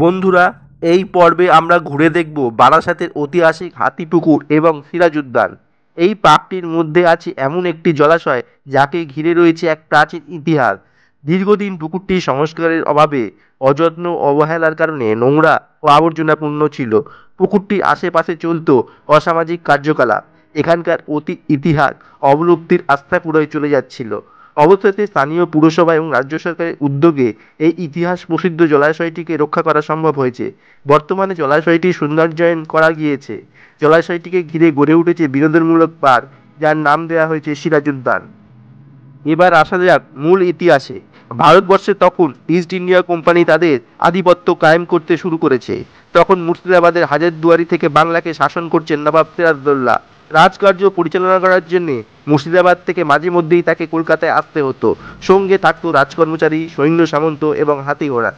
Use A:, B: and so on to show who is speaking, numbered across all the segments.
A: বন্ধুরা, এই পর্বে আমরা ঘুরে দেখব বারাসাতের ঐতিহাসিক হাতিপুকুর এবং সিরাজ উদ্যান। এই পার্কটির মধ্যে আছে এমন একটি জলাশয় যাকে ঘিরে রয়েছে এক প্রাচীন ইতিহাস। দীর্ঘদিন পুকুরটি সংস্কারের অভাবে, অযত্ন অবহেলার কারণে নোংরা ও আবর্জনাপূর্ণ ছিল। পুকুরটির আশেপাশে চলত অসামাজিক কার্যকলাপ। এখানকার ইতিহাস অবলুপ্তির আস্থা পুরোই চলে যাচ্ছিল। অবশেষে স্থানীয় পুরসভা এবং রাজ্য সরকারের উদ্যোগে এই ইতিহাস প্রসিদ্ধ জলাশয়টিকে রক্ষা করা সম্ভব হয়েছে। বর্তমানে জলাশয়টির সৌন্দর্যায়ন করা গিয়েছে। জলাশয়টিকে ঘিরে গড়ে উঠেছে বিনোদনমূলক পার্ক, যার নাম দেওয়া হয়েছে সিরাজ উদ্যান। এবার আসা যাক মূল ইতিহাসে। ভারতবর্ষে তখন ইস্ট ইন্ডিয়া কোম্পানি তাদের আধিপত্য কায়েম করতে শুরু করেছে। তখন মুর্শিদাবাদের হাজারদুয়ারি থেকে বাংলাকে শাসন করছেন নবাব সিরাজদৌল্লা। রাজকার্য পরিচালনা করার জন্যে মুর্শিদাবাদ থেকে মাঝে মধ্যেই তাকে কলকাতায় আসতে হতো। সঙ্গে থাকতো রাজকর্মচারী, সৈন্য সামন্ত এবং হাতি ঘোড়া।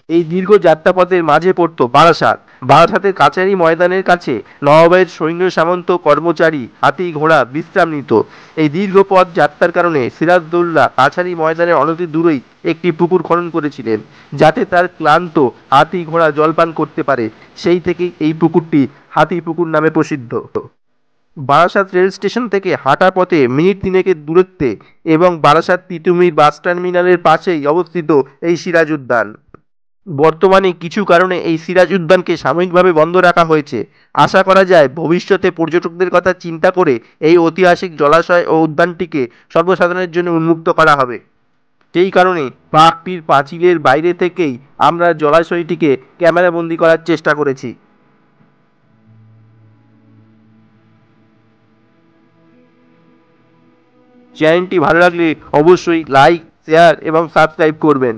A: এই দীর্ঘ যাত্রাপথের মাঝে পড়তো বারাসাত। বারাসাতের কাছারি ময়দানের কাছে নবাবের সৈন্য সামন্ত, কর্মচারী, হাতি ঘোড়া বিশ্রাম নিত। এই দীর্ঘ পথ যাত্রার কারণে সিরাজদৌল্লা কাছারি ময়দানের অনতি দূরেই একটি পুকুর খনন করেছিলেন, যাতে তার ক্লান্ত হাতি ঘোড়া জলপান করতে পারে। সেই থেকেই এই পুকুরটি হাতি পুকুর নামে প্রসিদ্ধ। বারাসাত রেল স্টেশন থেকে হাঁটা পথে মিনিট তিনেকের দূরত্বে এবং বারাসাত তিতুমির বাস টার্মিনালের পাশেই অবস্থিত এই সিরাজ উদ্যান। বর্তমানে কিছু কারণে এই সিরাজ উদ্যানকে সাময়িকভাবে বন্ধ রাখা হয়েছে। আশা করা যায় ভবিষ্যতে পর্যটকদের কথা চিন্তা করে এই ঐতিহাসিক জলাশয় ও উদ্যানটিকে সর্বসাধারণের জন্য উন্মুক্ত করা হবে। সেই কারণে পার্কটির পাঁচিলের বাইরে থেকেই আমরা জলাশয়টিকে ক্যামেরাবন্দি করার চেষ্টা করেছি। চ্যানেলটি ভালো লাগলে অবশ্যই লাইক, শেয়ার এবং সাবস্ক্রাইব করবেন।